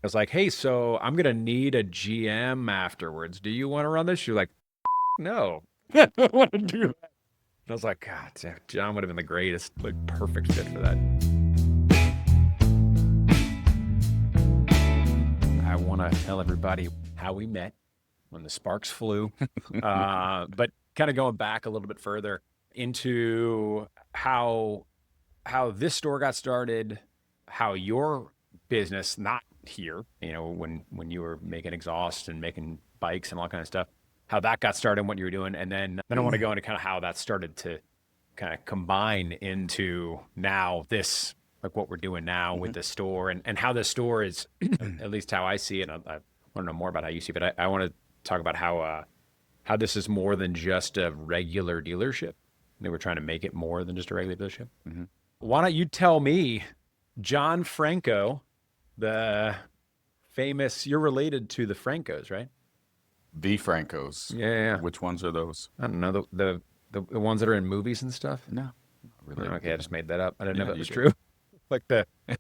was like, hey, so I'm gonna need a GM afterwards. Do you want to run this? You're like, no, I don't want to do that. And I was like, God, John would have been the greatest, like perfect fit for that. I want to tell everybody how we met when the sparks flew, but kind of going back a little bit further into how this store got started, how your business, not here, when you were making exhaust and making bikes and all that kind of stuff, how that got started and what you were doing. And then I want to go into kind of how that started to kind of combine into now this, like what we're doing now with the store and how the store is, at least how I see it. I want to know more about how you see it, but I want to talk about how this is more than just a regular dealership. They were trying to make it more than just a regular dealership. Why don't you tell me, John Franco, the famous, you're related to the Francos, right? The Francos. Yeah, yeah, yeah. Which ones are those? I don't know, the ones that are in movies and stuff. No, not really. Okay, I just made that up. I didn't know Yeah, that you was did. true. Like the I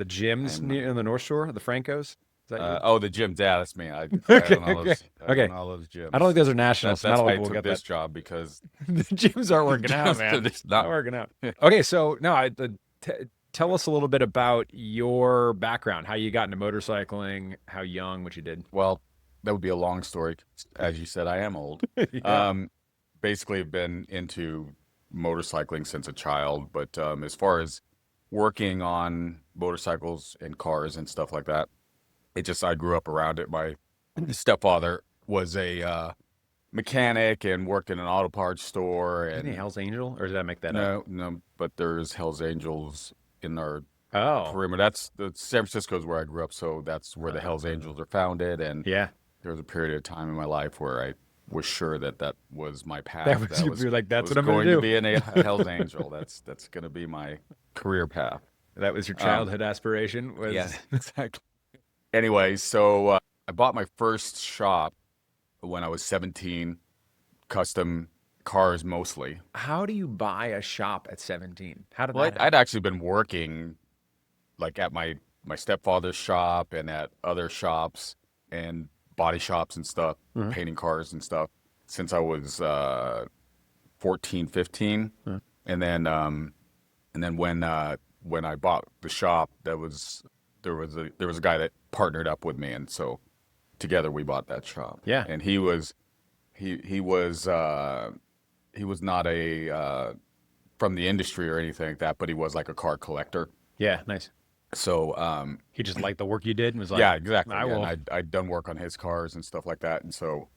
gyms am near in the North Shore, the Francos. Is that you? Oh, the gyms. Yeah, that's me. I Okay, own all okay, those. I okay. own all those gyms. I don't think those are national, so not That's a lot why of I people took get this that. job because The gyms aren't working out, man. it's Not not. working out. Okay, so no, t tell us a little bit about your background, how you got into motorcycling, how young, what you did. Well, that would be a long story. As you said, I am old. Yeah. Um, Basically, I've been into motorcycling since a child, but as far as working on motorcycles and cars and stuff like that, I grew up around it. My stepfather was a mechanic and worked in an auto parts store. Isn't he And Hell's Angel, or did I make that up? no, but there's Hell's Angels in our Oh, perimeter. That's the San Francisco is where I grew up, so that's where the Hell's Angels are founded. And yeah. there was a period of time in my life where I was sure that that was my That path. was That you were like, that's was what I'm gonna going to do. be a Hell's Angel. That's going to be my career path. That was your Um, childhood aspiration yeah, was exactly. Anyway, so I bought my first shop when I was 17, custom cars mostly. how do you buy a shop at 17? How did Well, that I'd happen? actually been working like at my stepfather's shop and at other shops and body shops and stuff, Uh-huh. painting cars and stuff since I was 14, 15. Uh-huh. And then when I bought the shop, there was a guy that partnered up with me, and so together we bought that shop. Yeah. And he was not a from the industry or anything like that, but he was like a car collector. Yeah, nice. So He just liked the work you did and was like, yeah, exactly. I Yeah, and will. I'd done work on his cars and stuff like that, and so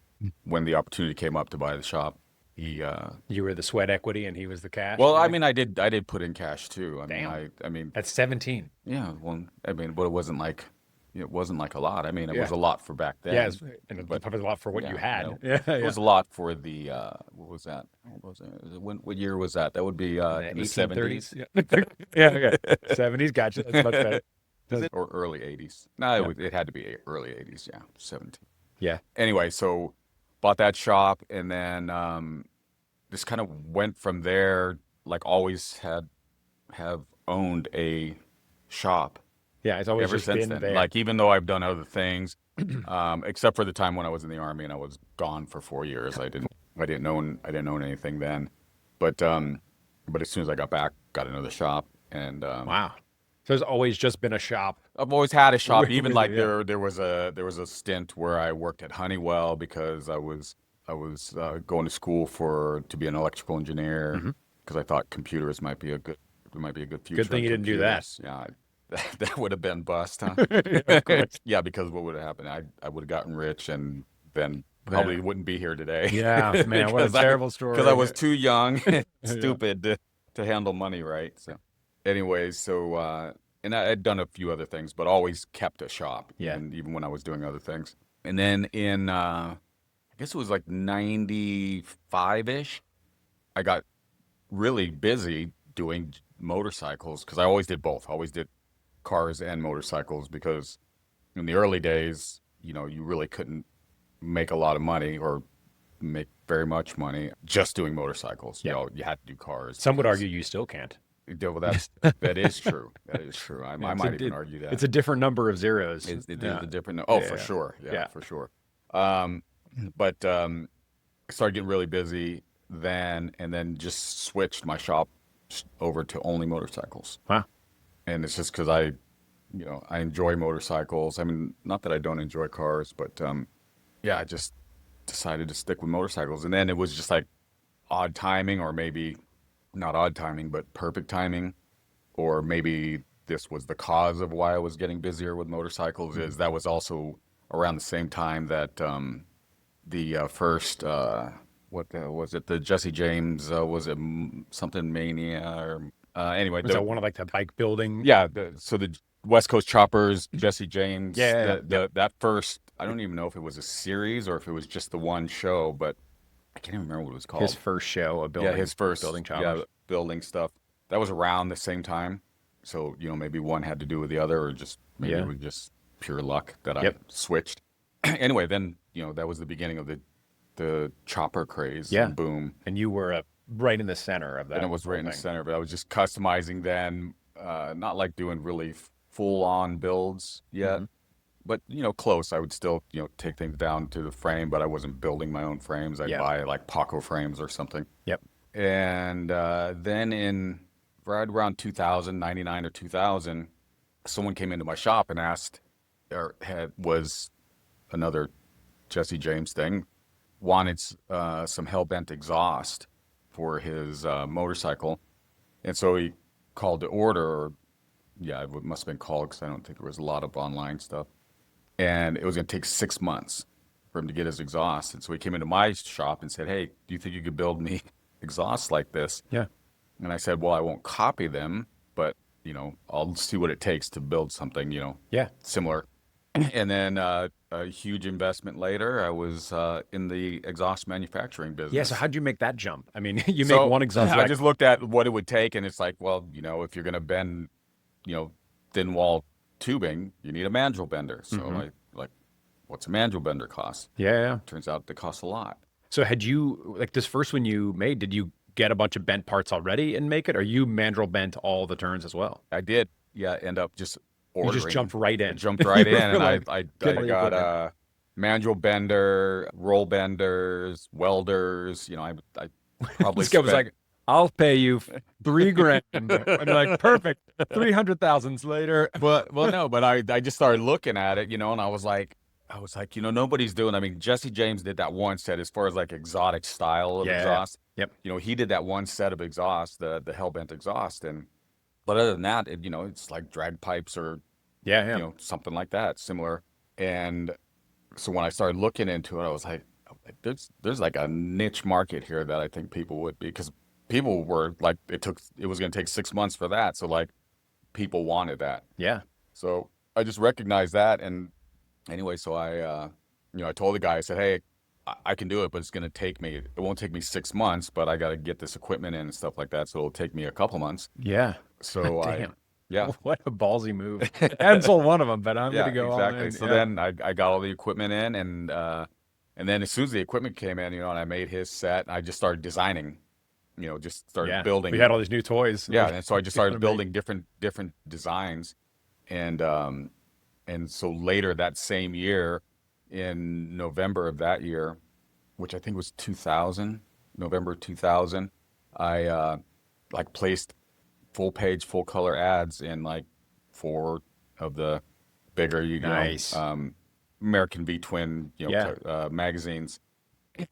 when the opportunity came up to buy the shop, he You were the sweat equity and he was the cash, well, I really? mean, I did put in cash too. Damn. I mean, At 17. yeah, well, I mean, but it wasn't like a lot. I mean, it Yeah. was a lot for back Yeah, then, and it was but probably a lot for what you yeah, had. Yeah, it yeah. was a lot for the what was that? What was it? What year was that? That would be The in the 1830s. 70s. Yeah. Yeah, okay. 70s, gotcha. That's much better. Or early 80s. No, Yeah. it had to be early 80s. Yeah, 17. Yeah. Anyway, so bought that shop, and then just kind of went from there. Like always have owned a shop Yeah, it's always ever just since been then. there. Like even though I've done other things, except for the time when I was in the army and I was gone for 4 years. I didn't own anything then. But as soon as I got back, got another shop, and Wow. So it's always just been a shop. I've always had a shop. Even With like it, yeah. there was a stint where I worked at Honeywell because I was going to school to be an electrical engineer Mhm. because I thought computers might be a good Good future thing in you didn't do that. computers. Yeah, that would have been bust, huh? Yeah, of course. Yeah, because what would have happened? I would have gotten rich and then Then- probably wouldn't be here today. yeah, man, what a because I terrible because I story. was too young and Yeah. stupid to handle money right. So, anyways, and I had done a few other things, but always kept a shop, Yeah. even when I was doing other things. And then in I guess it was like 95-ish, I got really busy doing motorcycles because I always did both. I always did cars and motorcycles because in the early days, you really couldn't make a lot of money or make very much money just doing motorcycles. Yeah. You had to do cars Some would because argue you still can't. Well, that is true. That is true. I, Yeah, I might even argue that it's a different number of zeros. it is Yeah. a different. Oh, for Yeah. sure. Yeah, Yeah. for sure. Um, but I started getting really busy then, and then just switched my shop over to only motorcycles. Wow. And it's just because I enjoy motorcycles. I mean, not that I don't enjoy cars, but yeah, I just decided to stick with motorcycles. And then it was just like odd timing, or maybe not odd timing, but perfect timing, or maybe this was the cause of why I was getting busier with motorcycles. Mhm. Is that was also around the same time that the first what was it? The Jesse James was it something Mania or anyway? Was that one of like the bike building? Yeah, so the West Coast Choppers, Jesse James, Yeah. Yeah. that first, I don't even know if it was a series or if it was just the one show, but I can't even remember what it was His called. first show of Yeah, his building first, choppers. building stuff. That was around the same time. So, maybe one had to do with the other, or just maybe it Yeah. was just pure luck that I Yep. switched. Anyway, then, that was the beginning of the chopper craze Yeah. and boom. And you were right in the center of And that it was whole right in the thing. center, but I was just customizing then, not like doing really full on builds yet, Hmm. but close. I would still take things down to the frame, but I wasn't building my own frames. I'd Yeah. buy like Paco frames or something. Yep. And then in right around 2000, 99 or 2000, someone came into my shop and asked, or was another Jesse James thing, wanted some Hellbent exhaust for his motorcycle. And so he called to order, or yeah, it must have been called because I don't think there was a lot of online stuff. And it was going to take 6 months for him to get his exhaust. And so he came into my shop and said, "Hey, do you think you could build me exhausts like this?" Yeah. And I said, "Well, I won't copy them, but I'll see what it takes to build something, Yeah. similar." And then a huge investment later, I was in the exhaust manufacturing Yeah. So business. how'd you make that jump? I mean, you make So one exhaust I like, just looked at what it would take, and it's like, well, if you're going to bend, you know, thin wall tubing, you need a mandrel bender. So hmm. I like, what's a mandrel bender cost? Yeah. Yeah. Turns out they cost a lot. So had you like this first one you made, did you get a bunch of bent parts already and make it, or you mandrel bent all the turns as well? I did, yeah, end up just You just ordering. jumped right I in. jumped right You in, were and I like, I, get I all the got equipment. a mandrel bender, roll benders, welders. I probably This guy was spent. like, I'll pay you 3 grand. And you're like, perfect. 300,000s later. Well, no, but I just started looking at it, and I was like, nobody's doing. I mean, Jesse James did that one set as far as like exotic style of Yeah. exhaust. Yep. He did that one set of exhaust, the Hellbent exhaust, and but other than that, it's like drag pipes or Yeah. Yeah. something like that, similar. And so when I started looking into it, I was like, there's like a niche market here that I think people would be, because people were like, it was going to take 6 months for that, so like people wanted that. Yeah. So I just recognized that, and anyway, so I told the guy, I said, hey, I can do it, but it's going to take me. It won't take me 6 months, but I got to get this equipment in and stuff like that, so it'll take me a couple months. Yeah. So Damn. yeah, What a ballsy move. Cancel one of them, but I'm going yeah, to go all exactly. in. So Yeah. then I got all the equipment in, and then as soon as the equipment came in, and I made his set, I just started designing, just started Yeah. We had building. all these new toys. Yeah, Like, and so I just you want started to make. building different designs, and so later that same year, in November of that year, which I think was 2000, November 2000, I like placed full page, full color ads in like four of the bigger, Nice. American V Twin, Yeah. magazines,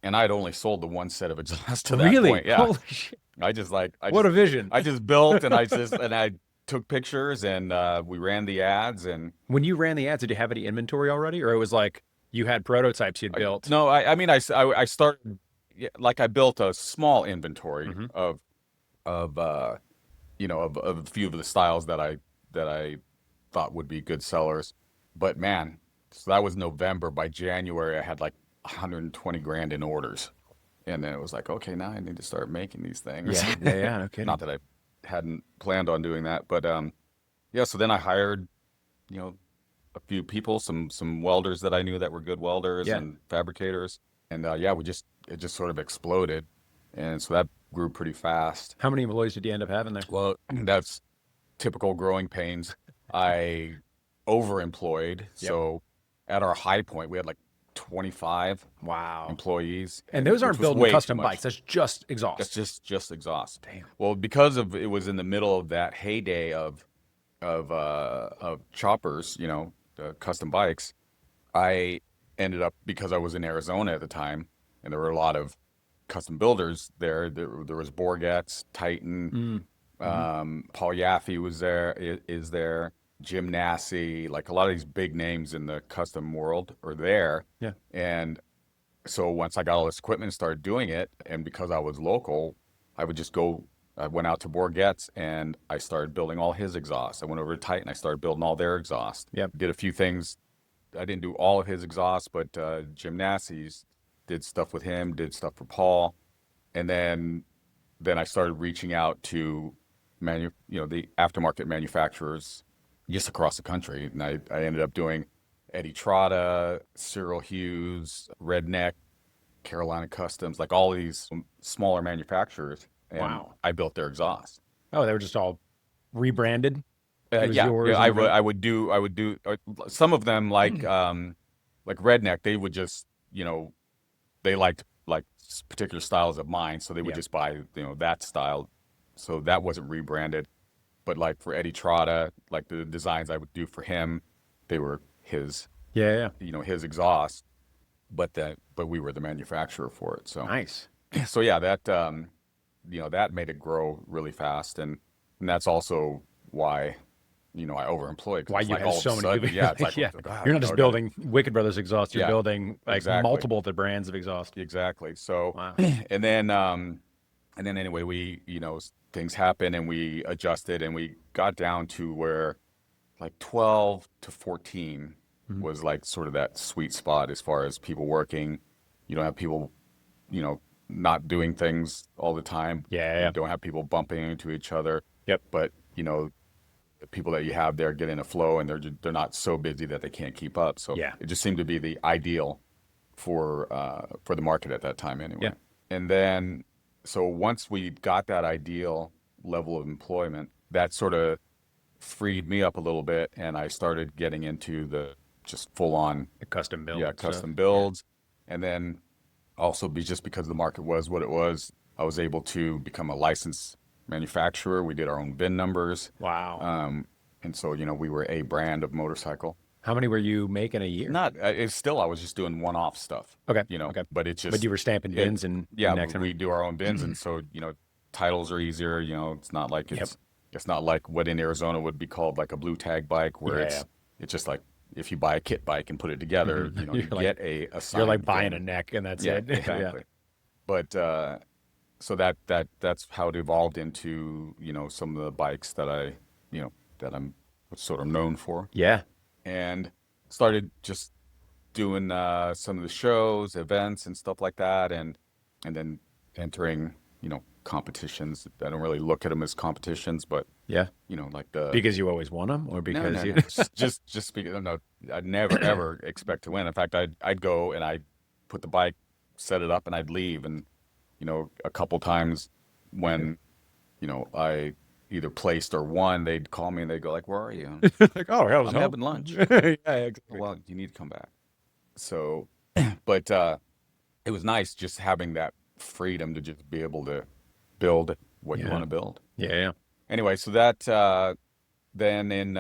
and I'd only sold the one set of exhaust to that Really? point. Yeah, Holy shit. I just like What a vision. I just built, and I took pictures, and we ran the ads, and When you ran the ads, did you have any inventory already? Or it was like you had prototypes you'd built? no, I mean, I started, yeah, like I built a small inventory Hmm. of of a few of the styles that I thought would be good sellers. But man, so that was November. By January, I had like 120 grand in orders, and then it was like, okay, now I need to start making these things. Yeah. Yeah. Yeah. No kidding. Not that I hadn't planned on doing that, but yeah. So then I hired, you know, a few people, some welders that I knew that were good welders Yeah. and fabricators, and yeah, it just sort of exploded, and so that grew pretty fast. How many employees did you end up having there? Well, that's typical growing pains. I overemployed. Yep. So at our high point, we had like 25 Wow. employees, And those which aren't was building way too custom much. bikes. That's just That's exhaust. just exhaust. Damn. Well, because of it was in the middle of that heyday of choppers, the custom bikes. I ended up, because I was in Arizona at the time, and there were a lot of custom builders there. There was Borget's, Titan, Mm. Hmm. Paul Yaffe was there, is there, Jim Nassy, like a lot of these big names in the custom world are there. Yeah. And so once I got all this equipment and started doing it, and because I was local, I would just go. I went out to Borget's and I started building all his exhaust. I went over to Titan. I started building all their exhaust. Yep. Did a few things. I didn't do all of his exhaust, but Jim Nassie's did stuff with him. Did stuff for Paul, and then I started reaching out to the aftermarket manufacturers just across the country, and I ended up doing Eddie Trotta, Cyril Hughes, Redneck, Carolina Customs, like all these smaller manufacturers, and Wow. I built their exhaust. Oh, they were just all rebranded. It was yours. Yeah, and I the would brand- I would do some of them like Redneck. They would just they liked like particular styles of mine, so they would Yep. just buy that style. So that wasn't rebranded. But like for Eddie Trotta, like the designs I would do for him, they were his Yeah. his exhaust, but we were the manufacturer for it. So Nice. so yeah, that that made it grow really fast, and that's also why I overemployed, because Why it's you like had all of so a many sudden, people. yeah, it's like, Yeah. "Ah, You're not just I gotta-" building Wicked Brothers exhaust. You're Yeah, building like exactly, multiple of the brands of exhaust. exactly. So Wow. and then anyway, we things happened and we adjusted and we got down to where like 12 to 14 Mhm. was like sort of that sweet spot as far as people working. You don't have people, not doing things all the time. Yeah. You don't have people bumping into each other. Yep. But, the people that you have there get in a flow, and they're not so busy that they can't keep up. So Yeah. it just seemed to be the ideal for the market at that time anyway. Yeah. And then so once we got that ideal level of employment, that sort of freed me up a little bit, and I started getting into the just full on, The custom build. yeah, stuff. custom builds. And then also just because the market was what it was, I was able to become a licensed manufacturer. We did our own VIN numbers. Wow. And so, we were a brand of motorcycle. How many were you making a year? Not, it's still, I was just doing one-off stuff, Okay. okay, but it's just, But you were stamping bins and yeah, next we do our own bins. And so, titles are easier, it's not like Yep. it's not like what in Arizona would be called like a blue tag bike, where Yeah. it's just like, if you buy a kit bike and put it together, Mhm. you You're like- get a You're assigned like buying a VIN. neck and that's Yeah, it. exactly. But so that's how it evolved into some of the bikes that that I'm sort of known for, Yeah. and started just doing some of the shows, events, and stuff like that, and then entering competitions. I don't really look at them as competitions, but Yeah. like the Because you always won them, or no, because no, you? no. Just because no, I'd never ever expect to win. In fact, I'd go and I'd put the bike, set it up, and I'd leave. And a couple times when I either placed or won, they'd call me and they'd go like, "Where are you?" Like, oh, hell, I'm having lunch. yeah, exactly. Well, you need to come back. So, but it was nice just having that freedom to just be able to build what you Yeah. want to build. Yeah. Anyway, so that then in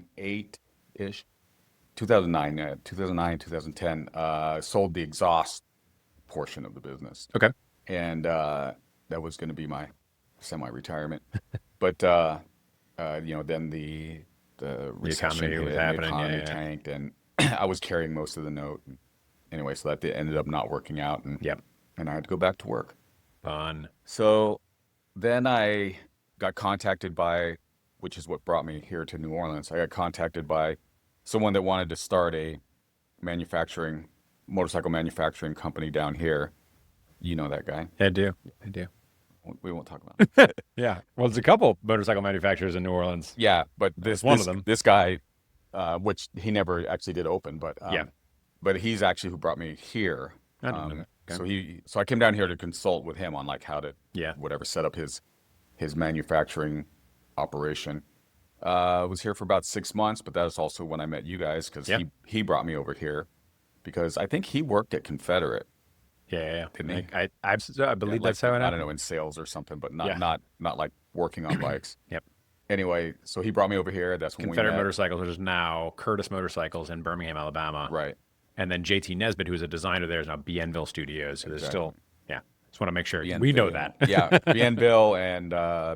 2008-ish, 2009, 2010, sold the exhaust portion of the business. Okay. And that was going to be my semi-retirement. But then the recession economy was hit, and happening, the economy yeah. tanked, and I was carrying most of the note. And anyway, so that ended up not working out, and Yep. and I had to go back to work. Fun. So then I got contacted by, which is what brought me here to New Orleans. I got contacted by someone that wanted to start a motorcycle manufacturing company down here. You know that guy. I do. I do. We won't talk about it. Yeah. Well, there's a couple motorcycle manufacturers in New Orleans. Yeah, but one of them. This guy, which he never actually did open, but Yeah. but he's actually who brought me here. I didn't know that. Okay. So I came down here to consult with him on like how to Yeah. whatever set up his manufacturing operation. Was here for about 6 months, but that was also when I met you guys because Yeah. he brought me over here because I think he worked at Confederate, Yeah. didn't Yeah. he? I Yeah, believe like that's how it I don't happened. know in sales or something, but Yeah. not like working on bikes. Yep. Anyway, so he brought me over here. That's when we Confederate met. Motorcycles, which is now Curtis Motorcycles in Birmingham, Alabama. Right. And then JT Nesbitt, who's a designer there, is now Bienville Studios. So there's Exactly. still, yeah. Just want to make sure we know Bienville. that. Yeah, Bienville and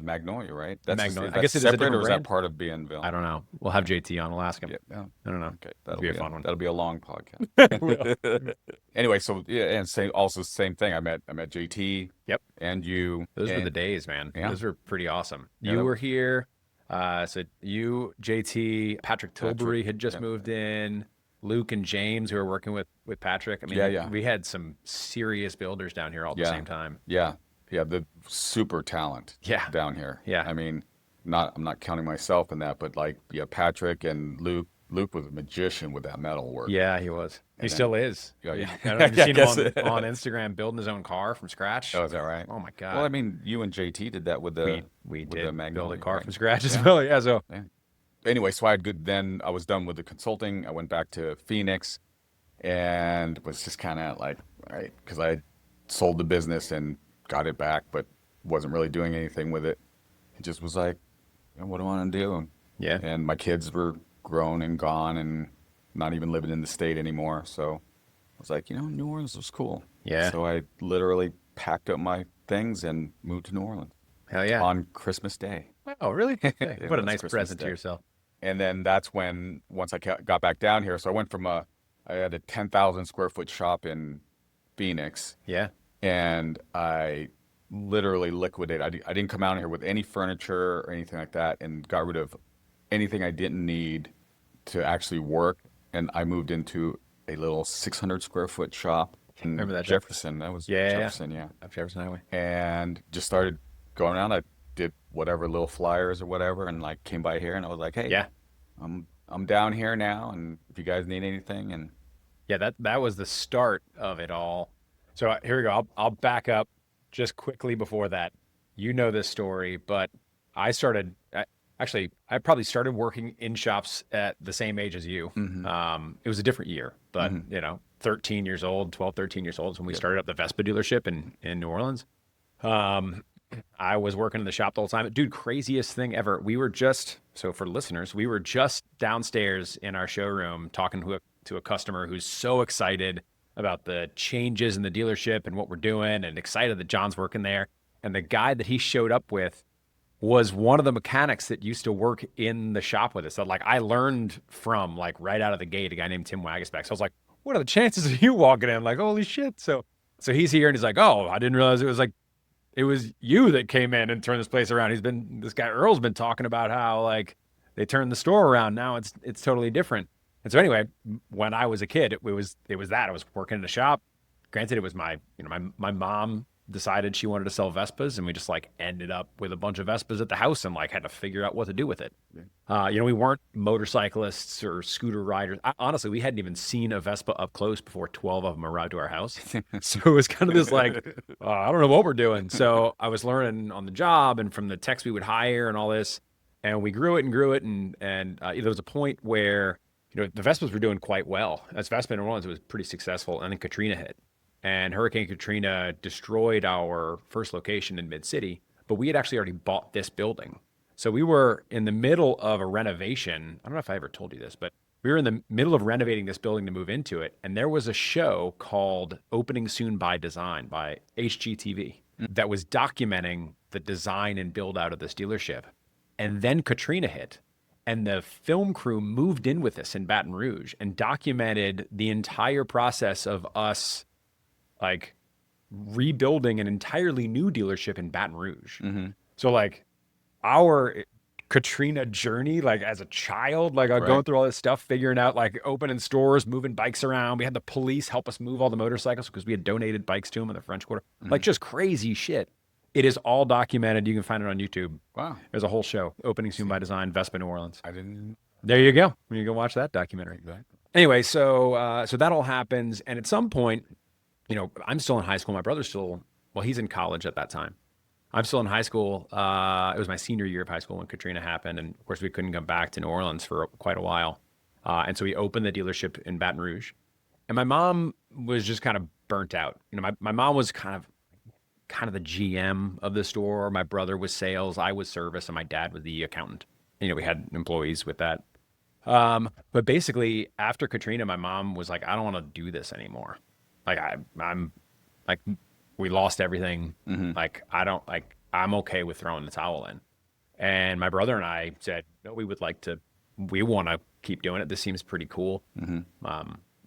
Magnolia, right? And Is Magnolia. I that guess it is a separate different or is that brand. part of Bienville? I don't know. We'll have JT on. We'll ask him. Yeah, yeah. I don't know. Okay, It'll be a fun one. that'll be a long podcast. Will. Anyway, so yeah, and same thing. I met JT Yep. and you. Those were the And days, man. yeah, Those were pretty awesome. yeah, You were here. So you, JT, Patrick Tilbury had just yeah, moved in. Luke and James, who were working with Patrick. I mean, yeah, we had some serious builders down here all at the yeah, same time. yeah, yeah. The super talent Yeah. down here. Yeah. I mean, I'm not counting myself in that, but like yeah, Patrick and Luke. Luke was a magician with that metal work. Yeah, he was. He And then still is. yeah, yeah. I don't know if you've Yeah, I seen guess. him on Instagram building his own car from scratch. Oh, is that right? Oh my Well, I God. mean, you and JT did that with We the we with the did build a Magnolia, car right? from scratch as Yeah, well. Yeah. So yeah. Anyway, so I had good. Then I was done with the consulting. I went back to Phoenix and was just kind of like, all right, because I had sold the business and got it back, but wasn't really doing anything with it. It just was like, what do I want to do? yeah. And my kids were grown and gone and not even living in the state anymore. So I was like, New Orleans was cool. Yeah. So I literally packed up my things and moved to New Orleans Hell yeah. on Christmas Day. Oh, really? Hey, Yeah, what a that's nice Christmas present to Day. yourself. And then that's when, once I got back down here, so I went from I had a 10,000 square foot shop in Phoenix, Yeah. and I literally liquidated. I didn't come out here with any furniture or anything like that, and got rid of anything I didn't need to actually work. And I moved into a little 600 square foot shop in Remember that, Jefferson. That was Yeah. Jefferson, yeah. Up Jefferson Highway. And just started going around. I did whatever little flyers or whatever, and like came by here, and I was like, hey, Yeah. I'm down here now, and if you guys need anything, and Yeah, that was the start of it all. So here we go. I'll back up just quickly before that. You know this story, but I probably started working in shops at the same age as you. It was a different year, but 13 years old, 12, 13 years old is when we started up the Vespa dealership in New Orleans. I was working in the shop the whole time. Dude, craziest thing ever. So for listeners, we were just downstairs in our showroom talking to a customer who's so excited about the changes in the dealership and what we're doing and excited that John's working there. And the guy that he showed up with was one of the mechanics that used to work in the shop with us. So like I learned from like right out of the gate, a guy named Tim Wagisbeck. So I was like, what are the chances of you walking in? Like, holy shit. So he's here and he's like, oh, I didn't realize it was you that came in and turned this place around. This guy Earl's been talking about how like they turned the store around. Now it's totally different. And so anyway, when I was a kid, it was that I was working in a shop. Granted, it was my mom decided she wanted to sell Vespas, and we just like ended up with a bunch of Vespas at the house and like had to figure out what to do with it. We weren't motorcyclists or scooter riders. Honestly, we hadn't even seen a Vespa up close before 12 of them arrived to our house. So it was kind of this like, I don't know what we're doing. So I was learning on the job and from the techs we would hire and all this, and we grew it and grew it. And there was a point where, the Vespas were doing quite well. As Vespa in New Orleans, it was pretty successful. And then Katrina hit. And Hurricane Katrina destroyed our first location in Mid-City, but we had actually already bought this building. So we were in the middle of a renovation. I don't know if I ever told you this, but we were in the middle of renovating this building to move into it. And there was a show called Opening Soon by Design by HGTV that was documenting the design and build out of this dealership. And then Katrina hit. And the film crew moved in with us in Baton Rouge and documented the entire process of us like rebuilding an entirely new dealership in Baton Rouge. So like our Katrina journey, like as a child, like going through all this stuff, figuring out like opening stores, moving bikes around. We had the police help us move all the motorcycles because we had donated bikes to them in the French Quarter. Like just crazy shit. It is all documented. You can find it on YouTube. wow, There's a whole show, Opening Soon by Design, Vespa New Orleans. I didn't. There you go. You can watch that documentary. Exactly. Anyway, so that all happens. And at some point, I'm still in high school. My brother's still, well, he's in college at that time. I'm still in high school. It was my senior year of high school when Katrina happened. And of course, we couldn't come back to New Orleans for quite a while. And so we opened the dealership in Baton Rouge. And my mom was just kind of burnt out. My mom was kind of the GM of the store. My brother was sales, I was service, and my dad was the accountant. We had employees with that. But basically, after Katrina, my mom was like, I don't want to do this anymore. Like I'm like we lost everything. Hmm. Like I don't like I'm okay with throwing the towel in. And my brother and I said, no, we want to keep doing it. This seems pretty cool. Hmm.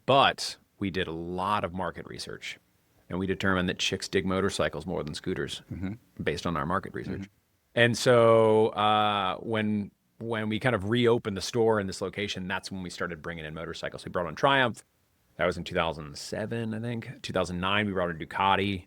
But we did a lot of market research and we determined that chicks dig motorcycles more than scooters Hmm. based on our market Hmm. research. And so when we kind of reopened the store in this location, that's when we started bringing in motorcycles. We brought on Triumph. That was in 2007, I think. 2009, we brought a Ducati.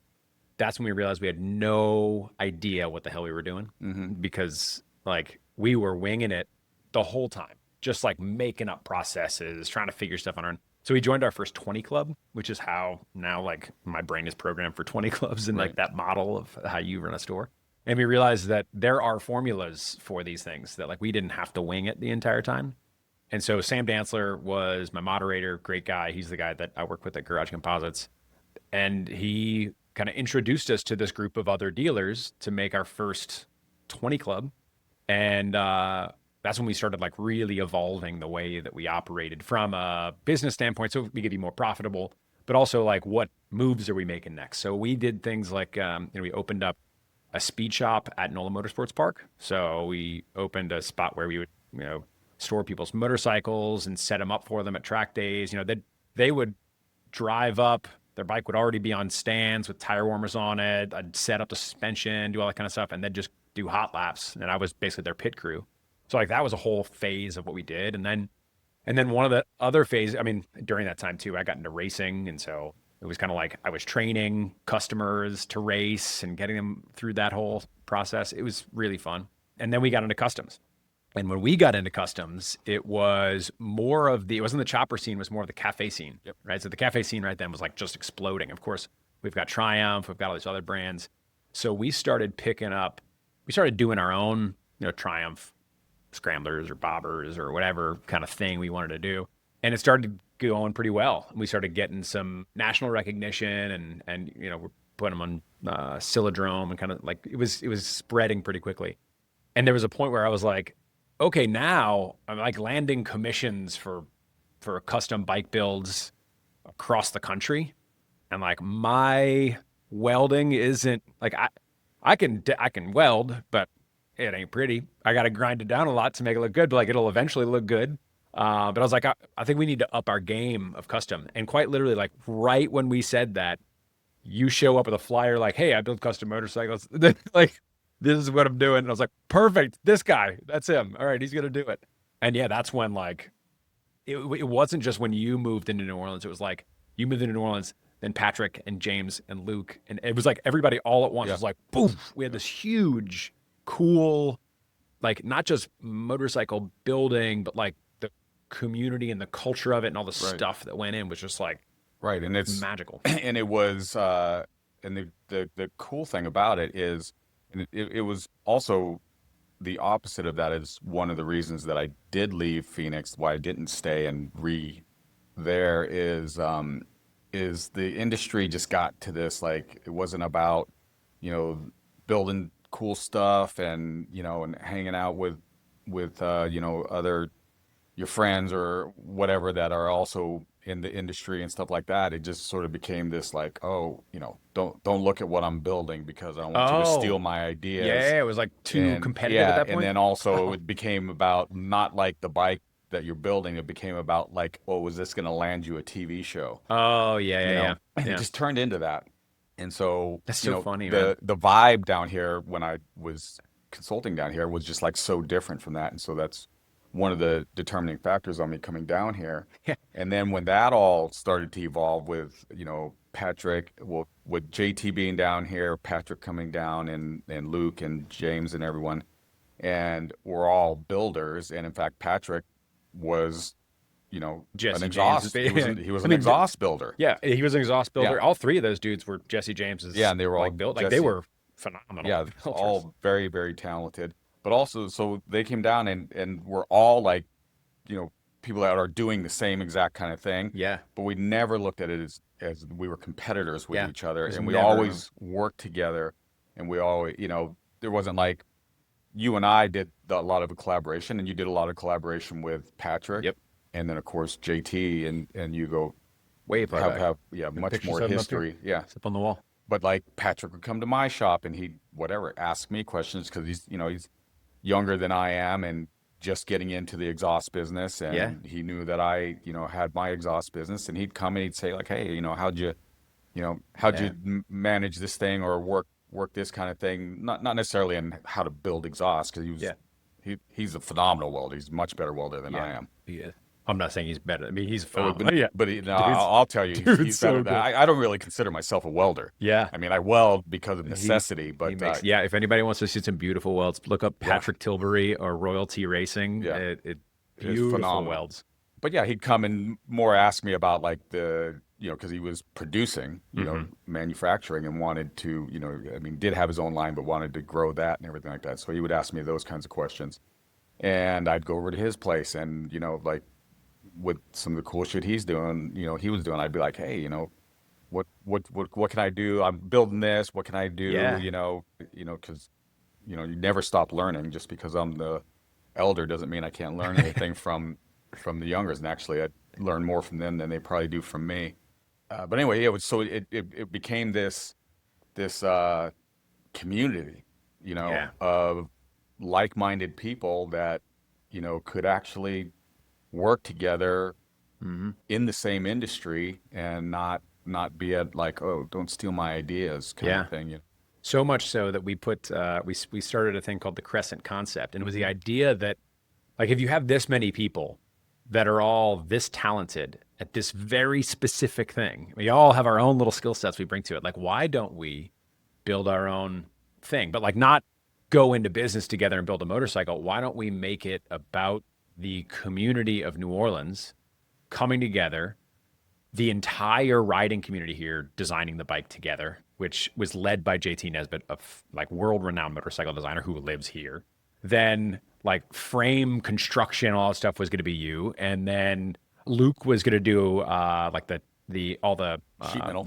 That's when we realized we had no idea what the hell we were doing Hmm. because like we were winging it the whole time, just like making up processes, trying to figure stuff on our own. So we joined our first 20 club, which is how now like my brain is programmed for 20 clubs and like Right. that model of how you run a store. And we realized that there are formulas for these things that like we didn't have to wing it the entire time. And so Sam Dantzler was my moderator, great guy. He's the guy that I work with at Garage Composites. And he kind of introduced us to this group of other dealers to make our first 20 club. And that's when we started like really evolving the way that we operated from a business standpoint. So we could be more profitable, but also like what moves are we making next? So we did things like, we opened up a speed shop at NOLA Motorsports Park. So we opened a spot where we would, store people's motorcycles and set them up for them at track days. They would drive up. Their bike would already be on stands with tire warmers on it. I'd set up the suspension, do all that kind of stuff, and then just do hot laps. And I was basically their pit crew. So like that was a whole phase of what we did. And then one of the other phase, I mean, during that time too, I got into racing. And so it was kind of like I was training customers to race and getting them through that whole process. It was really fun. And then we got into customs. And when we got into customs, it wasn't the chopper scene, it was more of the cafe scene, Yep. right? So the cafe scene right then was like just exploding. Of course, we've got Triumph, we've got all these other brands. So we started doing our own, Triumph scramblers or bobbers or whatever kind of thing we wanted to do. And it started going pretty well. We started getting some national recognition and we're putting them on Silodrome and kind of like it was spreading pretty quickly. And there was a point where I was like, okay, now I'm like landing commissions for custom bike builds across the country, and like my welding isn't like I can weld, but it ain't pretty. I got to grind it down a lot to make it look good, but like it'll eventually look good. But I was like, I think we need to up our game of custom. And quite literally, like right when we said that, you show up with a flyer like, "Hey, I build custom motorcycles." Like, this is what I'm doing. And I was like, "Perfect, this guy, that's him. All right, he's gonna do it." And yeah, that's when like it wasn't just when you moved into New Orleans. It was like you moved into New Orleans, then Patrick and James and Luke, and it was like everybody all at once Yeah. was like, "Poof!" We had this huge, cool, like not just motorcycle building, but like the community and the culture of it and all the Right. stuff that went in was just like Right. And it's magical. and it was and the cool thing about it is and it was also the opposite of that is one of the reasons that I did leave Phoenix, why I didn't stay and there is the industry just got to this like it wasn't about, you know, building cool stuff and, and hanging out with other your friends or whatever that are also in the industry and stuff like that. It just sort of became this like, oh, don't look at what I'm building because I don't want you to steal Oh, my ideas. yeah, it was like too And competitive at yeah, that and point. then also Oh, it became about not like the bike that you're building. It became about like, oh, was this going to land you a TV show? oh yeah, yeah, yeah, And it yeah. just turned into that. And so, That's so funny, man. the vibe down here when I was consulting down here was just like so different from that. And so that's one of the determining factors on me coming down here. Yeah. And then when that all started to evolve with, Patrick, well, with JT being down here, Patrick coming down and Luke and James and everyone, and we're all builders. And in fact, Patrick was, Jesse an James. exhaust. He was an exhaust builder. Yeah, he was an exhaust builder. Yeah. All three of those dudes were Jesse James's. Yeah, and they were all built. Jesse, they were phenomenal. Yeah, builders. all very, very talented. But also, so they came down and we're all like, people that are doing the same exact kind of thing. Yeah. But we never looked at it as we were competitors with each other, and we never... always worked together, and we always, there wasn't like you and I did a lot of a collaboration, and you did a lot of collaboration with Patrick. Yep. And then of course JT and you go way far back. have much more history. Yeah. It's up on the wall. But like Patrick would come to my shop and he'd ask me questions because he's younger than I am and just getting into the exhaust business, and he knew that I had my exhaust business, and he'd come and he'd say like, hey, how'd you manage this thing or work this kind of thing, not necessarily in how to build exhaust, because he's a phenomenal welder. He's a much better welder than I am. He is. I'm not saying he's better. I mean, he's phenomenal. But I'll tell you, he's better than that. I don't really consider myself a welder. Yeah. I mean, I weld because of necessity, but if anybody wants to see some beautiful welds, look up Patrick Tilbury or Royalty Racing. Yeah. Beautiful phenomenal welds. But yeah, he'd come and more ask me about like the, because he was producing, manufacturing, and wanted to, did have his own line, but wanted to grow that and everything like that. So he would ask me those kinds of questions, and I'd go over to his place and, like, with some of the cool shit he was doing, I'd be like, hey, what can I do? I'm building this. What can I do? Yeah. Because, you never stop learning. Just because I'm the elder doesn't mean I can't learn anything from the youngers. And actually, I learn more from them than they probably do from me. But anyway, it became this community, of like-minded people that, could actually work together in the same industry and not be at like, oh, don't steal my ideas kind of thing. So much so that we put we started a thing called the Crescent concept, and it was the idea that, like, if you have this many people that are all this talented at this very specific thing, we all have our own little skill sets we bring to it. Like, why don't we build our own thing? But like, not go into business together and build a motorcycle. Why don't we make it about the community of New Orleans coming together, the entire riding community here designing the bike together, which was led by JT Nesbitt, a like world-renowned motorcycle designer who lives here. Then like frame construction, all that stuff was going to be you, and then Luke was going to do like the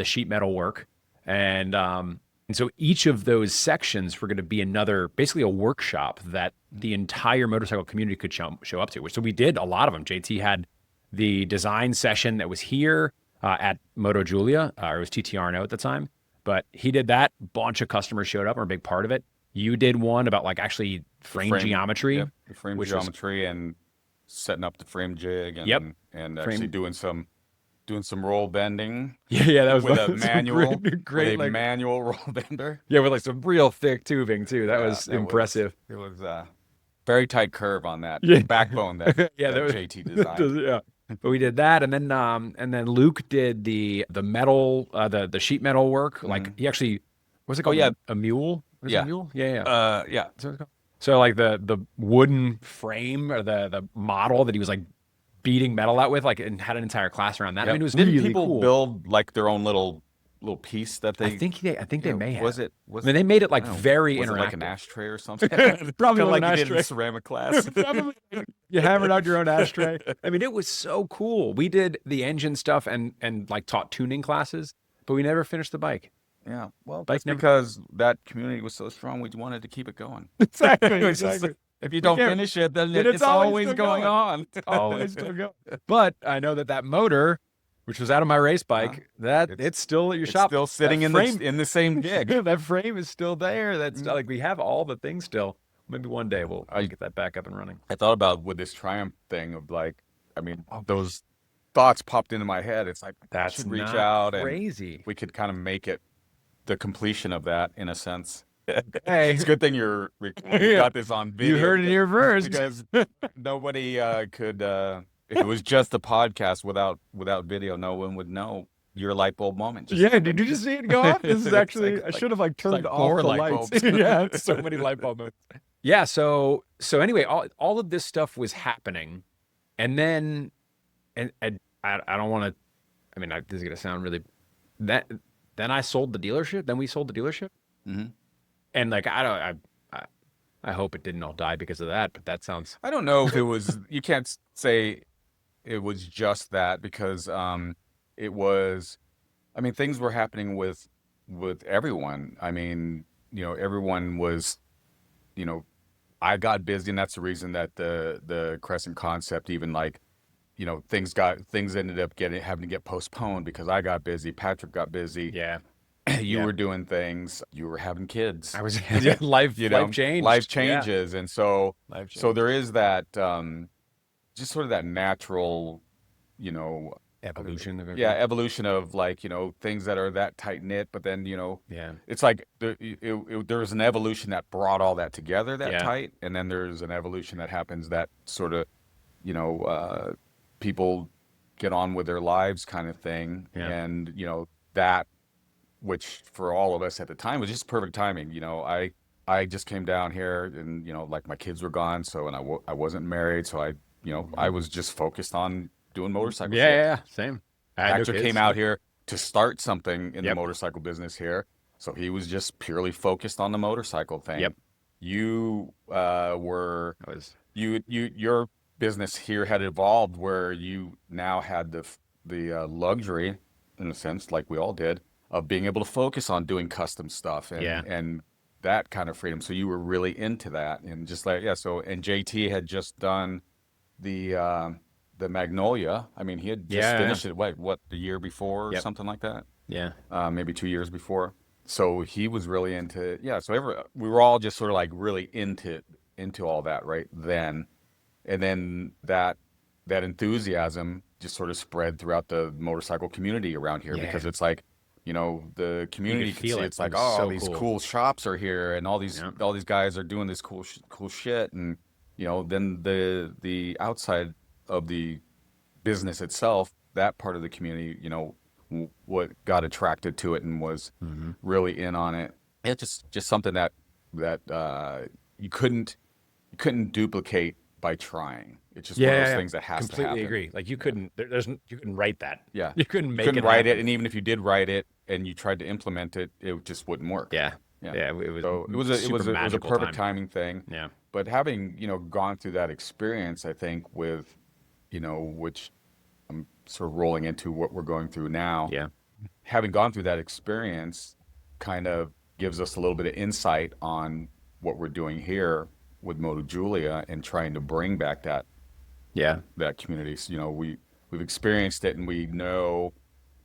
sheet metal work, and so each of those sections were going to be basically a workshop that the entire motorcycle community could show up to. So we did a lot of them. JT had the design session that was here at Moto Julia, or it was TTR&O at the time. But he did that. Bunch of customers showed up, or a big part of it. You did one about like actually frame geometry. Yep, the frame geometry and setting up the frame jig and actually doing some roll bending. Yeah, that was with a manual, great with a manual roll bender. Yeah, with like some real thick tubing too. That was impressive. It was very tight curve on that backbone that JT designed. Yeah. But we did that, and then Luke did the metal, the sheet metal work. Like he actually, what's it called? A mule. What is it, a mule? Yeah. So like the wooden frame or the model that he was like beating metal out with, like, and had an entire class around that. I mean, it was Didn't really people cool. build like their own little piece that they? I think they may have. Was it? I mean, they made it like very interactive, like an ashtray or something. Probably like an you ashtray. did in ceramic class. Probably. You hammered out your own ashtray. I mean, it was so cool. We did the engine stuff and like taught tuning classes, but we never finished the bike. Yeah, well, that's because that community was so strong. We wanted to keep it going. Exactly. If you don't finish it, then it's always going on. It's always still going. But I know that motor, which was out of my race bike, it's still at your shop. Still sitting in the same gig. That frame is still there. That's like, we have all the things still. Maybe one day we'll get that back up and running. I thought about with this Triumph thing of like, I mean, those thoughts popped into my head. It's like, I should reach out crazy. And we could kind of make it the completion of that in a sense. Hey, it's a good thing you got this on video. You heard it here first. Because nobody could, if it was just a podcast without video, no one would know your light bulb moment. Did you just see it go off? This is actually, I should have like turned off the lights. Yeah, so many light bulb moments. Yeah, so anyway, all of this stuff was happening. And then and I don't want to. I mean, this is gonna sound really that. Then I sold the dealership. Then we sold the dealership, Hmm. and like I don't. I hope it didn't all die because of that. But that sounds. I don't know if it was. You can't say it was just that because it was. I mean, things were happening with everyone. I mean, everyone was, you know, I got busy, and that's the reason that the Crescent concept even like, things ended up having to get postponed because I got busy, Patrick got busy, Yeah, you yeah. were doing things, you were having kids, I was life life changed. Yeah, changes, and so life there changed. is that just sort of that natural, you know, Evolution of yeah, everything. evolution of like, things that are that tight knit, but then, Yeah, it's like there was an evolution that brought all that together that yeah, tight, and then there's an evolution that happens that sort of, you know, people get on with their lives kind of thing, yeah. and that which for all of us at the time was just perfect timing. I just came down here, and like my kids were gone, so and I wasn't married, so I Mhm. was just focused on doing Yeah, motorcycle yeah, shit. yeah. Same. I had no Patrick came kids. out Yep. here to start something in the Yep. motorcycle business here, so he was just purely focused on the motorcycle Yep. thing. You were I was. your business here had evolved where you now had the luxury, in a sense, like we all did, of being able to focus on doing custom stuff Yeah. and that kind of freedom. So you were really into that, and just like, yeah. So, and JT had just done the uh, the Magnolia. I mean, he had just Yeah. Yeah. finished it. What, the year before or Yep. something like that? Yeah. Maybe 2 years before. So he was really into, yeah. So we were all just sort of like really into all that right then, and then that enthusiasm just sort of spread throughout the motorcycle community around here, Yeah. because it's like, the You could community could feel see, it. it's It like, was oh, so these cool. cool shops are here, and all these Yeah. all these guys are doing this cool shit, and then the outside of the business itself, that part of the community, what got attracted to it and was Hmm. really in on it. It's just something that you couldn't duplicate by trying. It's just Yeah, one of yeah, those yeah. things that has to Completely happen. agree. Like you Yeah. couldn't. You couldn't write that. Yeah. You couldn't You make couldn't it write it, happen. and even if you did write it and you tried to implement it, it just wouldn't work. Yeah. Yeah. Yeah. It was So super it was a magical perfect time. timing thing. Yeah. But having, gone through that experience, I think with, which I'm sort of rolling into what we're going through now, Yeah. having gone through that experience kind of gives us a little bit of insight on what we're doing here with Moto Julia and trying to bring back Yeah. that community. So, we've experienced it, and we know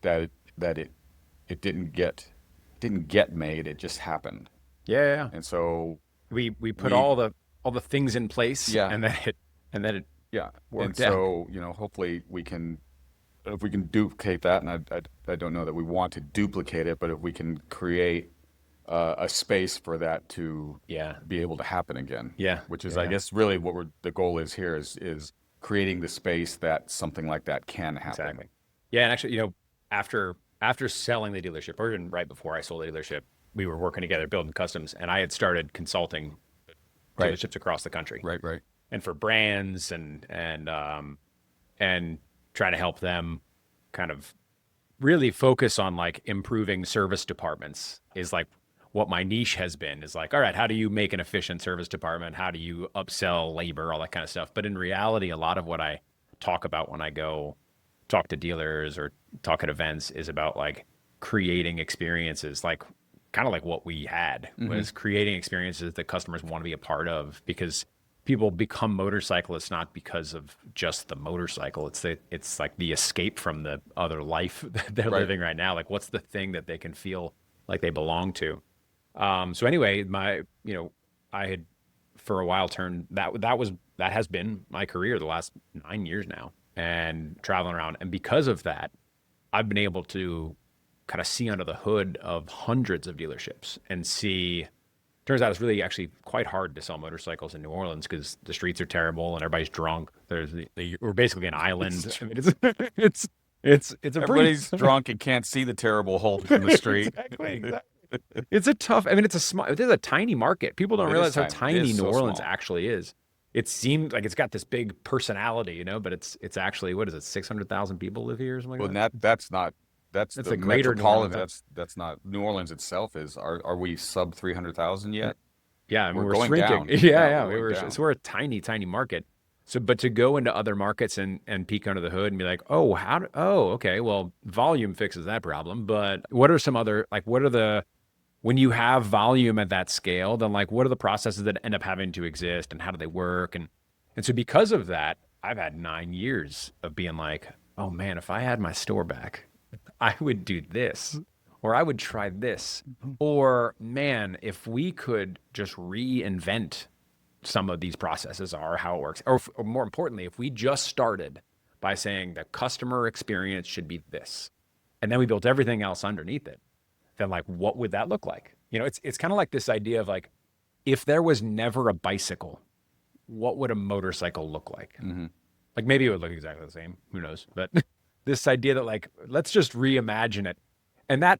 that it didn't get made. It just happened. Yeah. Yeah. And so We put we all the things in place, yeah, and then it yeah. And worked out. so, hopefully we can, if we can duplicate that, and I don't know that we want to duplicate it, but if we can create a space for that to Yeah. be able to happen again, Yeah. which is, Yeah. I Yeah. guess, really what the goal is here is creating the space that something like that can happen. Exactly. Yeah, and actually, after selling the dealership, or even right before I sold the dealership, we were working together building customs, and I had started consulting Right, dealerships across the country, right. and for brands and trying to help them kind of really focus on like improving service departments is like what my niche has been is like, all right, how do you make an efficient service department? How do you upsell labor, all that kind of stuff? But in reality, a lot of what I talk about when I go talk to dealers or talk at events is about like creating experiences, like kind of like what we had Hmm. was creating experiences that customers want to be a part of, because people become motorcyclists not because of just the motorcycle. It's like the escape from the other life that they're Right. living right now. Like what's the thing that they can feel like they belong to? So anyway, I had for a while turned that has been my career the last 9 years now, and traveling around. And because of that, I've been able to kind of see under the hood of hundreds of dealerships and see. Turns out it's really actually quite hard to sell motorcycles in New Orleans because the streets are terrible and everybody's drunk. We're basically an It's island. I true. mean, it's a pretty Everybody's drunk and can't see the terrible holes in the street. exactly. It's a tough. I mean, it's a tiny market. People don't It is realize how tiny. It is tiny New so Orleans small. actually is. it seemed like it's got this big personality, but it's actually, what is it, 600,000 people live here or something Well, like that? that's That's the the greater New Orleans. metropolitan. That's not New Orleans itself. Are we sub 300,000 yet? Yeah, I mean, We're we're going shrinking. down. Yeah, Yeah, yeah. we're going down. We're a tiny, tiny market. So, but to go into other markets and peek under the hood and be like, oh, okay, well, volume fixes that problem. But what are some other, like, when you have volume at that scale, then like, what are the processes that end up having to exist and how do they work? And so because of that, I've had 9 years of being like, oh man, if I had my store back, I would do this, or I would try this. Or man, if we could just reinvent some of these processes or how it works, or more importantly, if we just started by saying the customer experience should be this, and then we built everything else underneath it, then like what would that look like? It's kind of like this idea of like, if there was never a bicycle, what would a motorcycle look like? Hmm. Like maybe it would look exactly the same. Who knows? But this idea that like, let's just reimagine it. And that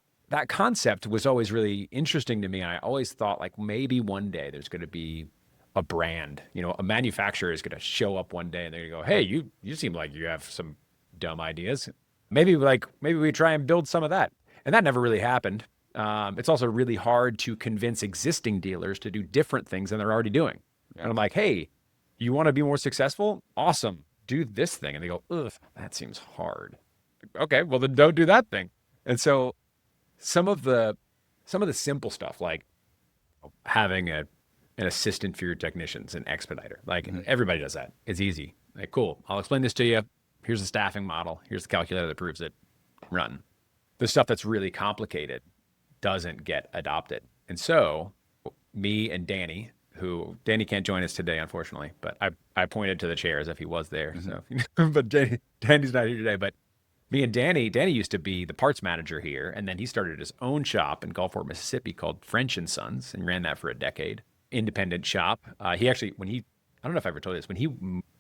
concept was always really interesting to me. And I always thought like maybe one day there's going to be a brand, a manufacturer is going to show up one day and they're going to go, hey, you seem like you have some dumb ideas. Maybe we try and build some of that. And that never really happened. It's also really hard to convince existing dealers to do different things than they're already doing. Yeah. And I'm like, hey, you want to be more successful? Awesome. Do this thing. And they go, ugh, that seems hard. Okay, well then don't do that thing. And so some of the simple stuff like having an assistant for your technicians, an expediter. Like Hmm. everybody does that. It's easy. Like, cool. I'll explain this to you. Here's the staffing model. Here's the calculator that proves it. Run. The stuff that's really complicated doesn't get adopted. And so me and Danny, who Danny can't join us today, unfortunately, but I pointed to the chair as if he was there. Hmm. So, but Danny's not here today. But me and Danny used to be the parts manager here, and then he started his own shop in Gulfport, Mississippi called French and Sons, and ran that for a decade. Independent shop. He actually, I don't know if I ever told you this, when he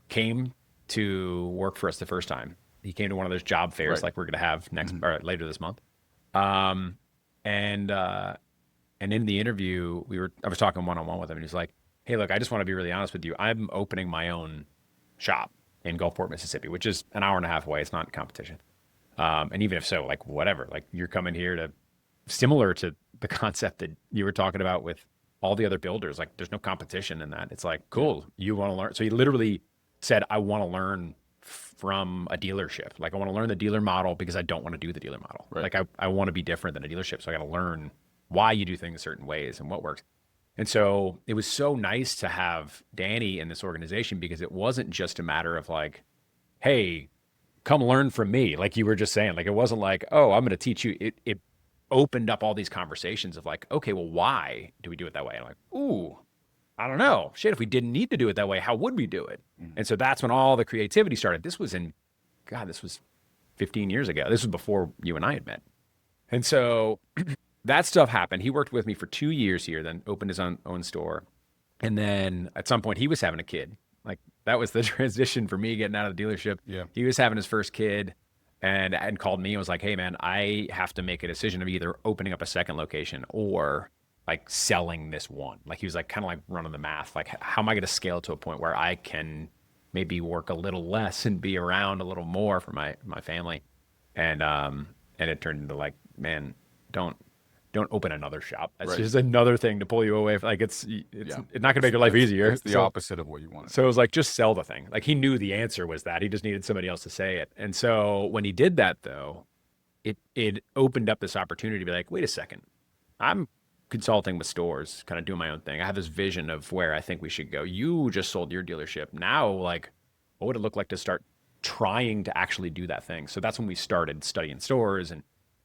came to work for us the first time, he came to one of those job fairs Right. like we're going to have next Hmm. or later this month. Um, and in the interview, I was talking one on one with him, and he's like, "Hey, look, I just want to be really honest with you. I'm opening my own shop in Gulfport, Mississippi, which is an hour and a half away. It's not competition. And even if so, like whatever, like you're coming here to similar to the concept that you were talking about with all the other builders. Like there's no competition in that. It's like, Yeah. cool, you want to learn. So he literally said, I want to learn from a dealership. Like I want to learn the dealer model because I don't want to do the dealer model. Right. Like I want to be different than a dealership. So I got to learn why you do things certain ways and what works. And so it was so nice to have Danny in this organization because it wasn't just a matter of like, hey, come learn from me. Like you were just saying, like, it wasn't like, oh, I'm going to teach you. It opened up all these conversations of like, okay, well, why do we do it that way? And I'm like, ooh, I don't know. Shit, if we didn't need to do it that way, how would we do it? Mhm. And so that's when all the creativity started. This was 15 years ago. This was before you and I had met. And so that stuff happened. He worked with me for 2 years here, then opened his own store. And then at some point he was having a kid. Like that was the transition for me getting out of the dealership. Yeah. He was having his first kid and called me and was like, hey man, I have to make a decision of either opening up a second location or like selling this one. Like he was like kind of like running the math. Like how am I going to scale to a point where I can maybe work a little less and be around a little more for my family? And it turned into like, man, don't don't open another shop. That's Right. just another thing to pull you away. Like it's Yeah. not going to make your life easier. It's the opposite of what you wanted. So it was like, just sell the thing. Like he knew the answer was that. He just needed somebody else to say it. And so when he did that, though, it opened up this opportunity to be like, wait a second, I'm consulting with stores, kind of doing my own thing. I have this vision of where I think we should go. You just sold your dealership. Now, like, what would it look like to start trying to actually do that thing? So that's when we started studying stores and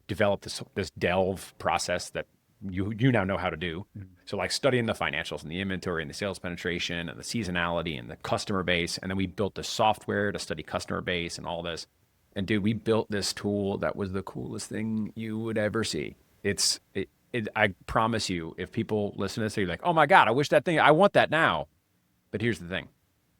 developed this delve process that you now know how to do. So like studying the financials and the inventory and the sales penetration and the seasonality and the customer base. And then we built the software to study customer base and all this. And dude, we built this tool that was the coolest thing you would ever see. I promise you, if people listen to this, they're like, oh my God, I wish that thing, I want that now. But here's the thing.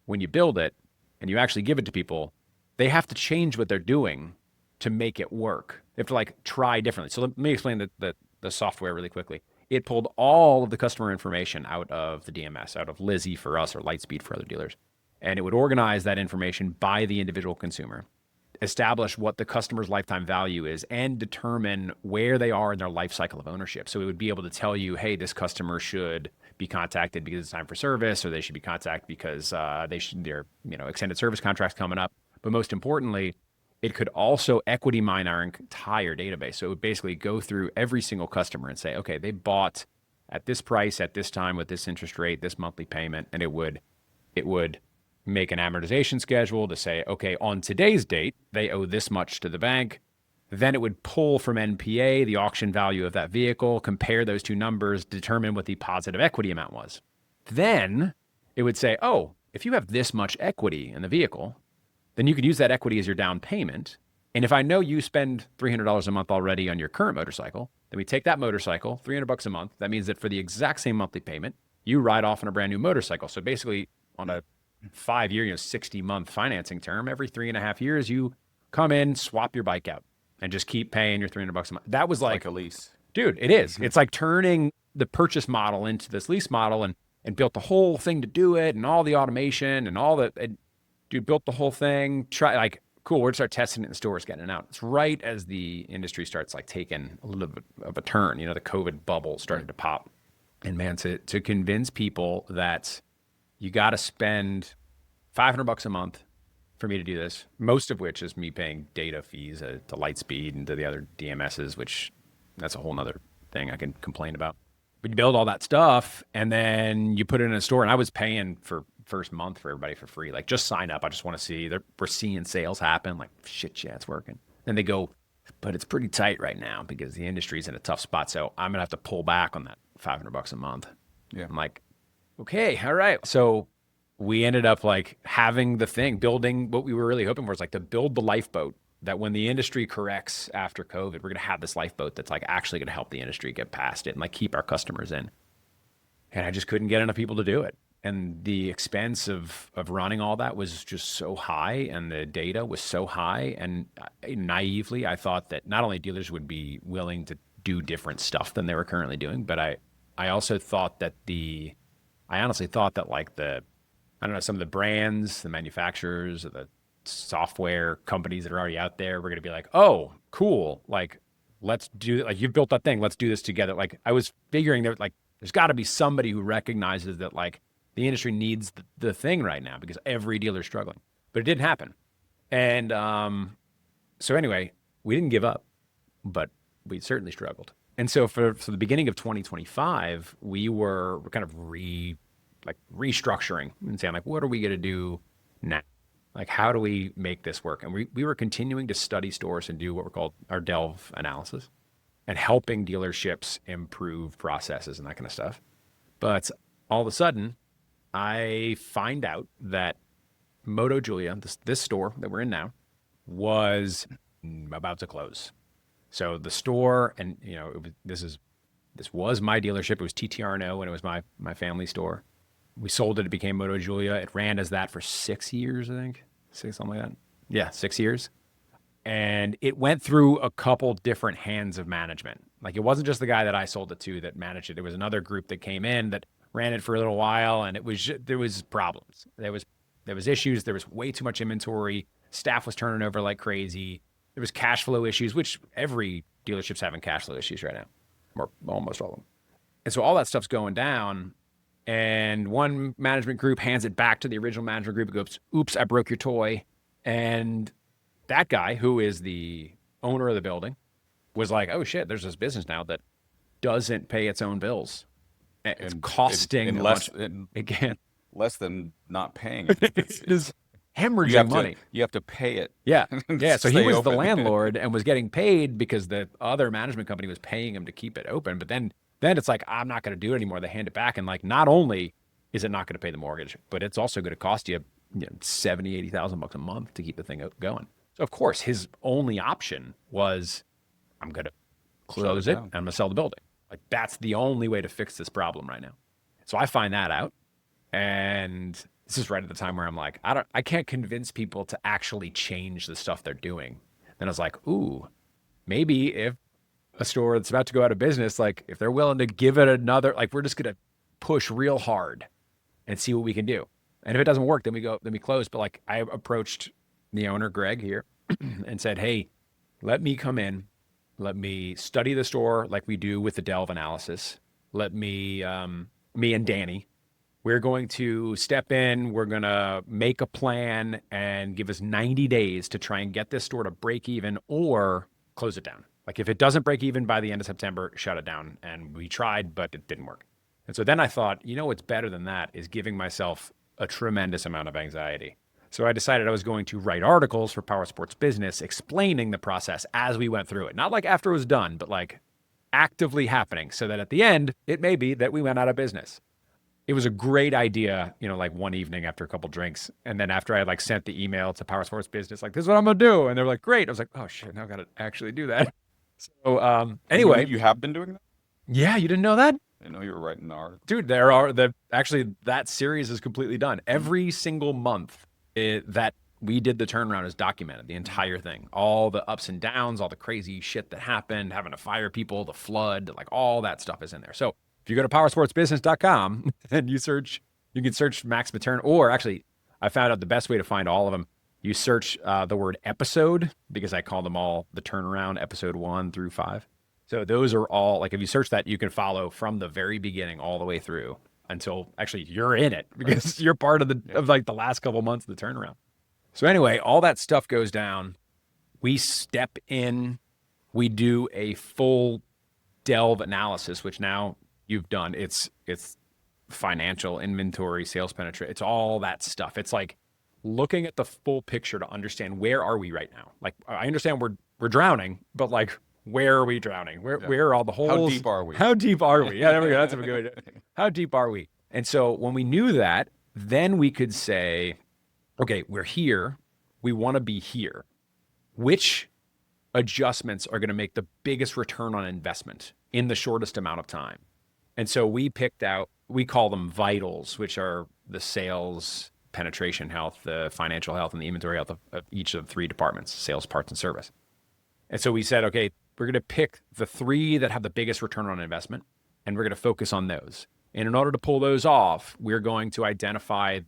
When you build it and you actually give it to people, they have to change what they're doing to make it work. They have to like try differently. So let me explain the software really quickly. it pulled all of the customer information out of the DMS, out of Lizzie for us or Lightspeed for other dealers. And it would organize that information by the individual consumer, establish what the customer's lifetime value is, and determine where they are in their life cycle of ownership. So it would be able to tell you, hey, this customer should be contacted because it's time for service, or they should be contacted because their extended service contracts coming up. But most importantly, it could also equity mine our entire database. So it would basically go through every single customer and say, okay, they bought at this price, at this time, with this interest rate, this monthly payment, and it would make an amortization schedule to say, okay, on today's date, they owe this much to the bank. Then it would pull from NPA the auction value of that vehicle, compare those two numbers, determine what the positive equity amount was. Then it would say, oh, if you have this much equity in the vehicle, then you could use that equity as your down payment. And if I know you spend $300 a month already on your current motorcycle, then we take that motorcycle, $300 a month. That means that for the exact same monthly payment, you ride off on a brand new motorcycle. So basically on a 5-year, 60-month financing term, every 3.5 years, you come in, swap your bike out, and just keep paying your $300 a month. That was like a lease. Dude, it is. It's like turning the purchase model into this lease model, and built the whole thing to do it, and all the automation and all that. Dude, built the whole thing. Cool, we're gonna start testing it in stores, getting it out. It's right as the industry starts like taking a little bit of a turn. The COVID bubble started to pop. And man, to convince people that you got to spend $500 a month for me to do this, most of which is me paying data fees to Lightspeed and to the other DMSs, which that's a whole nother thing I can complain about. But you build all that stuff and then you put it in a store. And I was paying for first month for everybody for free. Like, just sign up. I just want to see we're seeing sales happen. Like, shit, yeah, it's working. Then they go, but it's pretty tight right now because the industry's in a tough spot. So I'm gonna have to pull back on that $500 a month. Yeah. I'm like, okay, all right. So we ended up like having the thing, building what we were really hoping for, is like to build the lifeboat that when the industry corrects after COVID, we're going to have this lifeboat that's like actually going to help the industry get past it and like keep our customers in. And I just couldn't get enough people to do it. And the expense of running all that was just so high, and the data was so high. And naively, I thought that not only dealers would be willing to do different stuff than they were currently doing, but I also thought that I honestly thought that like some of the brands, the manufacturers, or the software companies that are already out there were going to be like, oh, cool. Like, let's do, like, you've built that thing. Let's do this together. Like, I was figuring that like, there's got to be somebody who recognizes that like the industry needs the thing right now because every dealer's struggling, but it didn't happen. And so anyway, we didn't give up, but we certainly struggled. And so for the beginning of 2025, we were kind of restructuring and saying like, what are we going to do now? Like, how do we make this work? And we were continuing to study stores and do what we called our delve analysis and helping dealerships improve processes and that kind of stuff. But all of a sudden, I find out that Moto Julia, this store that we're in now, was about to close. So the store, and this was my dealership. It was TTRNO, and it was my family store. We sold it. It became Moto Julia. It ran as that for 6 years, I think. Something like that. Yeah, 6 years. And it went through a couple different hands of management. Like, it wasn't just the guy that I sold it to that managed it. There was another group that came in that ran it for a little while, and there was problems. There was issues. There was way too much inventory. Staff was turning over like crazy. There was cash flow issues, which every dealership's having cash flow issues right now, or almost all of them. And so all that stuff's going down. And one management group hands it back to the original management group. It goes, oops, I broke your toy. And that guy, who is the owner of the building, was like, oh shit, there's this business now that doesn't pay its own bills. It's costing less than not paying. It is hemorrhaging money. You have to pay it. Yeah. Yeah. So he was open. the landlord and was getting paid because the other management company was paying him to keep it open. But then it's like, I'm not going to do it anymore. They hand it back. And like, not only is it not going to pay the mortgage, but it's also going to cost you, $70,000, $80,000 a month to keep the thing going. So of course, his only option was, I'm going to close it and I'm going to sell the building. Like, that's the only way to fix this problem right now. So I find that out. And this is right at the time where I'm like, I can't convince people to actually change the stuff they're doing. Then I was like, ooh, maybe if a store that's about to go out of business, like if they're willing to give it another, like we're just gonna push real hard and see what we can do. And if it doesn't work, then we close. But like I approached the owner, Greg, here and said, hey, let me come in, let me study the store like we do with the Delve analysis. Let me, me and Danny, we're going to step in, we're going to make a plan and give us 90 days to try and get this store to break even or close it down. Like if it doesn't break even by the end of September, shut it down. And we tried, but it didn't work. And so then I thought, you know what's better than that is giving myself a tremendous amount of anxiety. So I decided I was going to write articles for Power Sports Business explaining the process as we went through it. Not like after it was done, but like actively happening so that at the end, it may be that we went out of business. It was a great idea, you know, like one evening after a couple drinks. And then after I like sent the email to Power Sports Business, like, this is what I'm going to do. And they're like, great. I was like, oh shit, now I got to actually do that. So anyway. You have been doing that? Yeah, you didn't know that? I didn't know you were writing the article. Dude, actually that series is completely done. Every single month that we did the turnaround is documented, the entire thing. All the ups and downs, all the crazy shit that happened, having to fire people, the flood, like all that stuff is in there. So if you go to powersportsbusiness.com and you can search Max Matern, or actually, I found out the best way to find all of them. You search the word episode, because I call them all the turnaround, episode 1 through 5. So those are all, like if you search that, you can follow from the very beginning all the way through until actually you're in it, because you're part of the last couple months of the turnaround. So anyway, all that stuff goes down. We step in, we do a full Delve analysis, which now you've done. It's financial, inventory, sales penetration. It's all that stuff. It's like looking at the full picture to understand where are we right now. Like I understand we're drowning, but like where are we drowning? Where are all the holes? How deep are we? How deep are we? Yeah, there we go. That's a good idea. How deep are we? And so when we knew that, then we could say, okay, we're here. We want to be here. Which adjustments are going to make the biggest return on investment in the shortest amount of time? And so we picked out, we call them vitals, which are the sales, penetration health, the financial health, and the inventory health of each of the 3 departments, sales, parts, and service. And so we said, okay, we're going to pick the 3 that have the biggest return on investment, and we're going to focus on those. And in order to pull those off, we're going to identify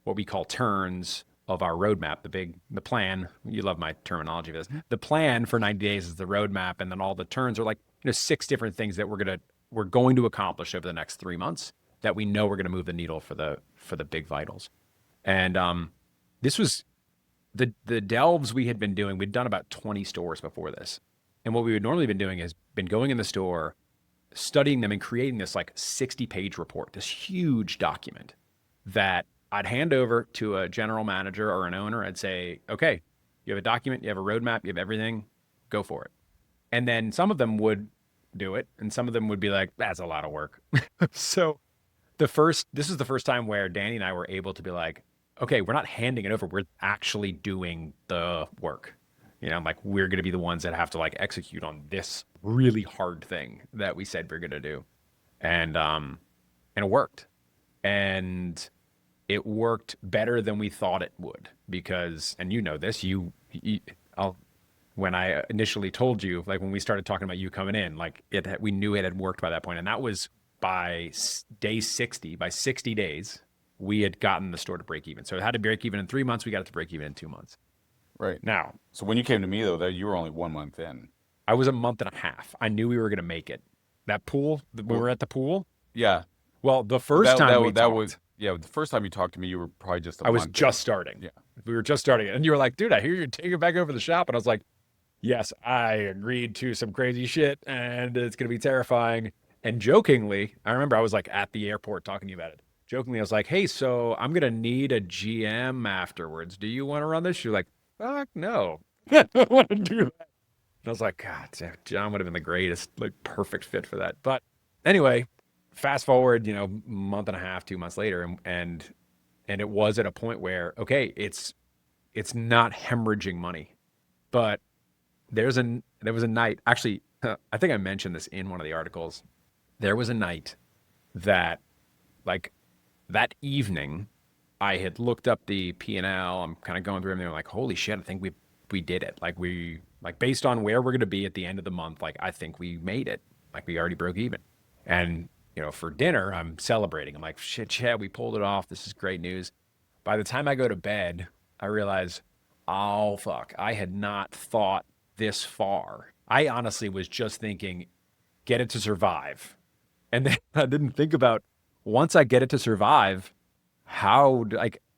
what we call turns of our roadmap, the plan. You love my terminology for this. The plan for 90 days is the roadmap, and then all the turns are like 6 different things that we're going to accomplish over the next 3 months that we know we're going to move the needle for the big vitals. And this was the delves we had been doing. We'd done about 20 stores before this. And what we would normally been doing is been going in the store, studying them and creating this like 60-page report, this huge document that I'd hand over to a general manager or an owner. I'd say, okay, you have a document, you have a roadmap, you have everything, go for it. And then some of them would do it, and some of them would be like, that's a lot of work. So this is the first time where Danny and I were able to be like, okay, we're not handing it over, we're actually doing the work. Like we're going to be the ones that have to like execute on this really hard thing that we said we're going to do. And it worked. And it worked better than we thought it would, because, and you know this, when I initially told you, like when we started talking about you coming in, like we knew it had worked by that point. And that was by day 60, by 60 days, we had gotten the store to break even. So it had to break even in 3 months. We got it to break even in 2 months. Right. Now, so when you came to me though, you were only 1 month in. I was a month and a half. I knew we were going to make it. That pool, when we were at the pool. Yeah. Well, the first time we talked. The first time you talked to me, you were probably just I was just starting. Yeah. We were just starting it. And you were like, dude, I hear you're taking it back over the shop. And I was like, yes, I agreed to some crazy shit and it's going to be terrifying. And jokingly, I remember I was like at the airport talking to you about it. Jokingly, I was like, hey, so I'm going to need a GM afterwards. Do you want to run this? You're like, fuck no. I don't want to do that. And I was like, God, John would have been the greatest, like perfect fit for that. But anyway, fast forward, month and a half, 2 months later, and it was at a point where, okay, it's not hemorrhaging money, but there was a night, actually, I think I mentioned this in one of the articles. There was a night that, like, that evening, I had looked up the P&L. I'm kind of going through everything. I'm like, holy shit, I think we did it. Like we Like based on where we're going to be at the end of the month, like I think we made it. Like we already broke even. And, for dinner, I'm celebrating. I'm like, shit, Chad, we pulled it off. This is great news. By the time I go to bed, I realize, oh, fuck, I had not thought this far. I honestly was just thinking, get it to survive. And then I didn't think about once I get it to survive, I'm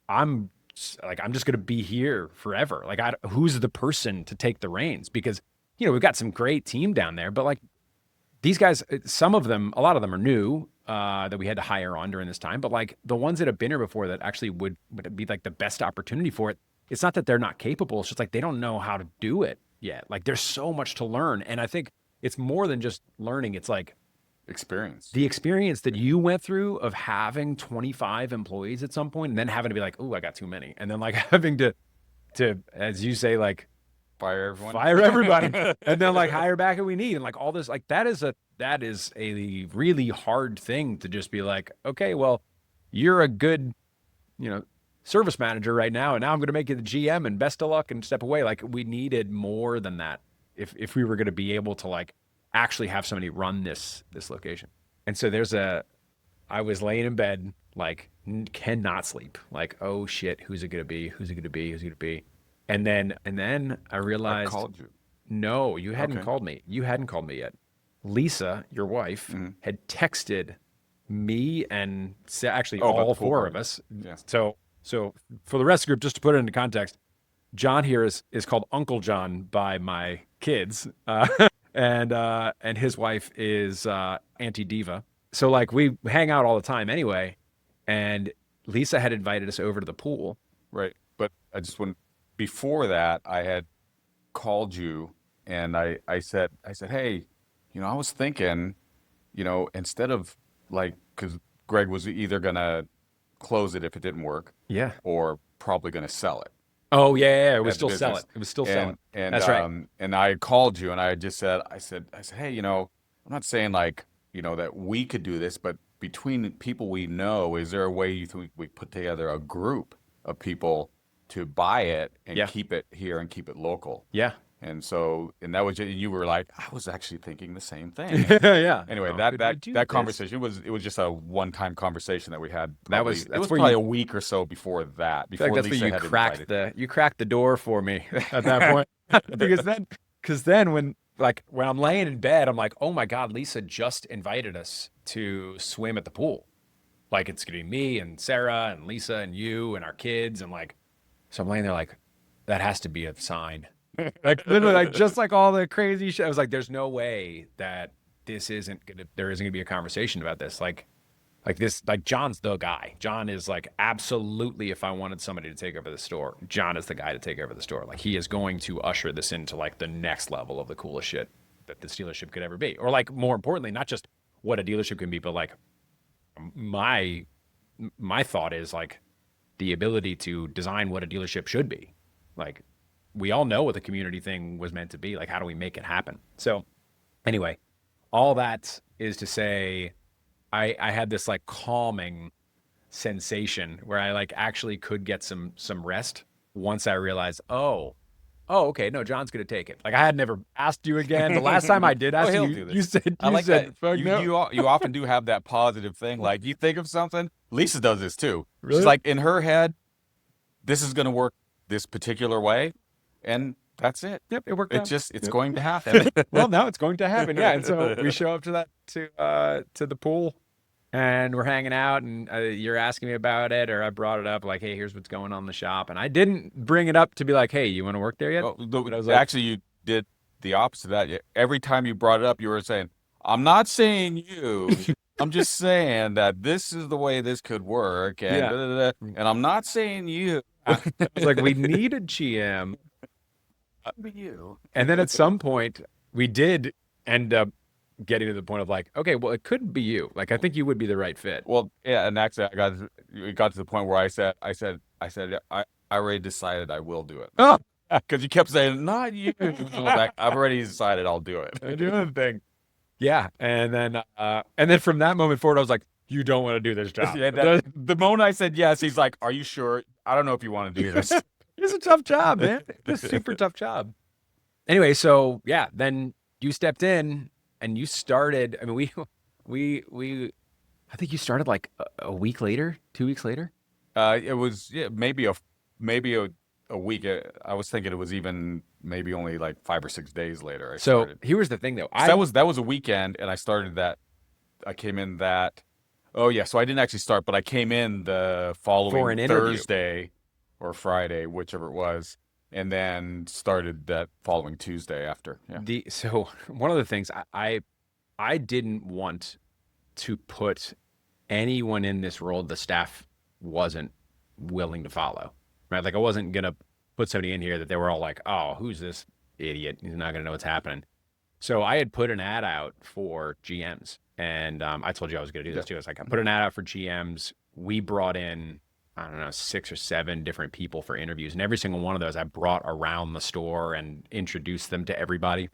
I'm just going to be here forever. Like, who's the person to take the reins? Because, we've got some great team down there, but like these guys, some of them, a lot of them are new that we had to hire on during this time. But like the ones that have been here before that actually would be like the best opportunity for it. It's not that they're not capable. It's just like they don't know how to do it yet. Like there's so much to learn. And I think it's more than just learning. It's like experience. The experience that you went through of having 25 employees at some point and then having to be like, oh, I got too many. And then like having to, as you say, like, fire everyone, fire everybody, and then like hire back who we need, and like all this, like that is a really hard thing to just be like, okay, well, you're a good, service manager right now, and now I'm going to make you the GM, and best of luck, and step away. Like we needed more than that if we were going to be able to like actually have somebody run this location. And so I was laying in bed like cannot sleep, like oh shit, who's it going to be? Who's it going to be? Who's it going to be? And then I realized, I called you. No, you hadn't called me. You hadn't called me yet. Lisa, your wife, had texted me and actually all four of us. Yeah. So for the rest of the group, just to put it into context, John here is called Uncle John by my kids, and his wife is Auntie Diva. So like we hang out all the time anyway, and Lisa had invited us over to the pool. Right, but I just wouldn't. Before that, I had called you and I said, hey, I was thinking, instead of like, because Greg was either going to close it if it didn't work, yeah, or probably going to sell it. Oh yeah, it was still selling. It was still selling. And that's right. And I called you and I just said, hey, I'm not saying like, that we could do this, but between people we know, is there a way you think we put together a group of people to buy it and keep it here and keep it local? Yeah. And so, and that was, you were like, I was actually thinking the same thing. Yeah. Anyway, that conversation it was just a one-time conversation that we had. It was probably a week or so before that. Before that's Lisa where you cracked the door for me at that point. because then when I'm laying in bed, I'm like, oh my God, Lisa just invited us to swim at the pool. Like it's gonna be me and Sarah and Lisa and you and our kids and like. So I'm laying there like, that has to be a sign. Like literally, like just like all the crazy shit. I was like, there's no way that there isn't gonna be a conversation about this. Like this, like John's the guy. John is like absolutely. If I wanted somebody to take over the store, John is the guy to take over the store. Like he is going to usher this into like the next level of the coolest shit that this dealership could ever be. Or like more importantly, not just what a dealership can be, but like my thought is like. The ability to design what a dealership should be. Like we all know what the community thing was meant to be. Like how do we make it happen? So anyway, all that is to say I had this like calming sensation where I like actually could get some rest once I realized, oh, okay, no, John's gonna take it. Like I had never asked you again. The last time I did ask you said, you often do have that positive thing. Like you think of something. Lisa does this too. Really? She's like in her head, this is gonna work this particular way, and that's it. Yep, it worked out. It's going to happen. Well, now it's going to happen. Yeah, and so we show up to the pool. And we're hanging out, and you're asking me about it, or I brought it up, like, hey, here's what's going on in the shop. And I didn't bring it up to be like, hey, you want to work there yet? Actually, you did the opposite of that. Every time you brought it up, you were saying, I'm not saying you. I'm just saying that this is the way this could work. And, and I'm not saying you. I was like, we need a GM. You. And then at some point, we did end up getting to the point of like, okay, well, it couldn't be you. Like, I think you would be the right fit. Well, yeah, and actually, it got to the point where I said, I already decided I will do it. Oh, because you kept saying, not you. Like, I've already decided I'll do it. I'm doing the thing. Yeah, and then from that moment forward, I was like, you don't want to do this job. Yeah, the moment I said yes, he's like, are you sure? I don't know if you want to do this. It's a tough job, man. It's a super tough job. Anyway, so yeah, then you stepped in and you started. I mean, we I think you started like a week later, 2 weeks later. It was maybe a week. I was thinking it was even maybe only like 5 or 6 days later I So started. here was the thing though. 'Cause that was a weekend, and I started that. I came in that. Oh yeah, so I didn't actually start, but I came in the For following an interview. Thursday or Friday, whichever it was, and then started that following Tuesday after. Yeah. So one of the things I didn't want to put anyone in this role the staff wasn't willing to follow, right? Like I wasn't gonna put somebody in here that they were all like, "Oh, who's this idiot? He's not gonna know what's happening." So I had put an ad out for GMs, and I told you I was gonna do Yeah. this too. It's like I put an ad out for GMs. We brought in I don't know 6 or 7 different people for interviews, and every single one of those I brought around the store and introduced them to everybody.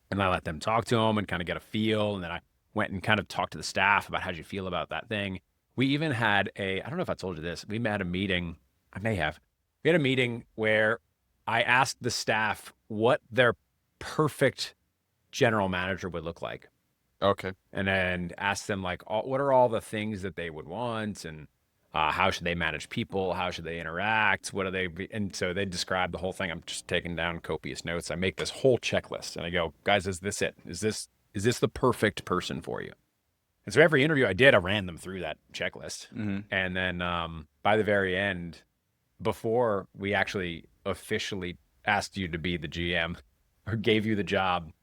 And I let them talk to them and kind of get a feel. And then I went and kind of talked to the staff about how do you feel about that thing. We even had I don't know if I told you this, we had a meeting. I may have. We had a meeting where I asked the staff what their perfect general manager would look like. Okay. And then asked them like, what are all the things that they would want, and how should they manage people? How should they interact? What are they? And so they describe the whole thing. I'm just taking down copious notes. I make this whole checklist, and I go, guys, is this it? Is this the perfect person for you? And so every interview I did, I ran them through that checklist, Hmm. and then by the very end, before we actually officially asked you to be the GM or gave you the job,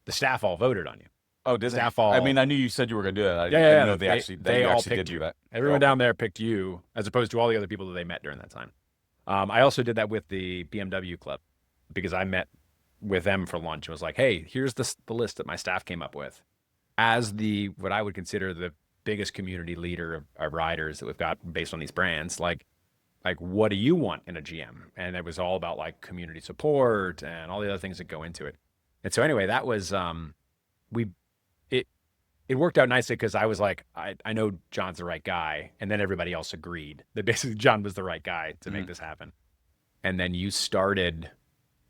the staff all voted on you. Oh, did they? Staff I all mean, I knew you said you were gonna do that. I yeah, didn't yeah, know yeah. they actually that They you all actually picked did you. do that. Everyone down there picked you as opposed to all the other people that they met during that time. I also did that with the BMW club because I met with them for lunch and was like, "Hey, here's the list that my staff came up with as the what I would consider the biggest community leader of riders that we've got based on these brands. Like what do you want in a GM?" And it was all about like community support and all the other things that go into it. And so anyway, that was we it it worked out nicely because I was like, I know John's the right guy. And then everybody else agreed that basically John was the right guy to make Mhm. this happen. And then you started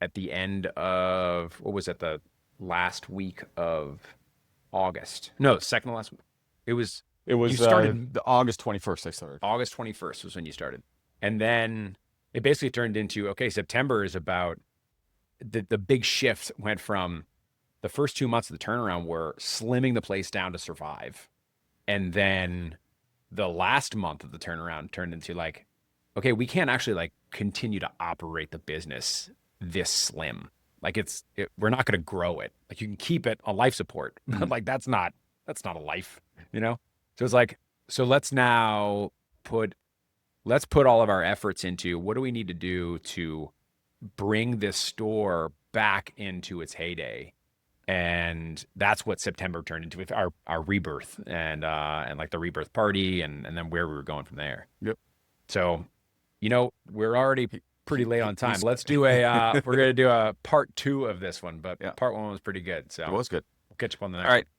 at the end of, what was it, the last week of August? No, second to last week. It was, It you was started the August 21st I started. August 21st was when you started. And then it basically turned into, okay, September is about, the big shift went from the first 2 months of the turnaround were slimming the place down to survive. And then the last month of the turnaround turned into like, okay, we can't actually like continue to operate the business this slim. Like we're not going to grow it. Like you can keep it on life support, but Mhm. like that's not a life, you know? So it's like, so put, let's put all of our efforts into what do we need to do to bring this store back into its heyday. And that's what September turned into with our rebirth and like the rebirth party and then where we were going from there. Yep. So, we're already pretty late on time. He's Let's do we're gonna do a part 2 of this one, but yeah, part 1 was pretty good. So it was good. we'll catch up on the All next right. one.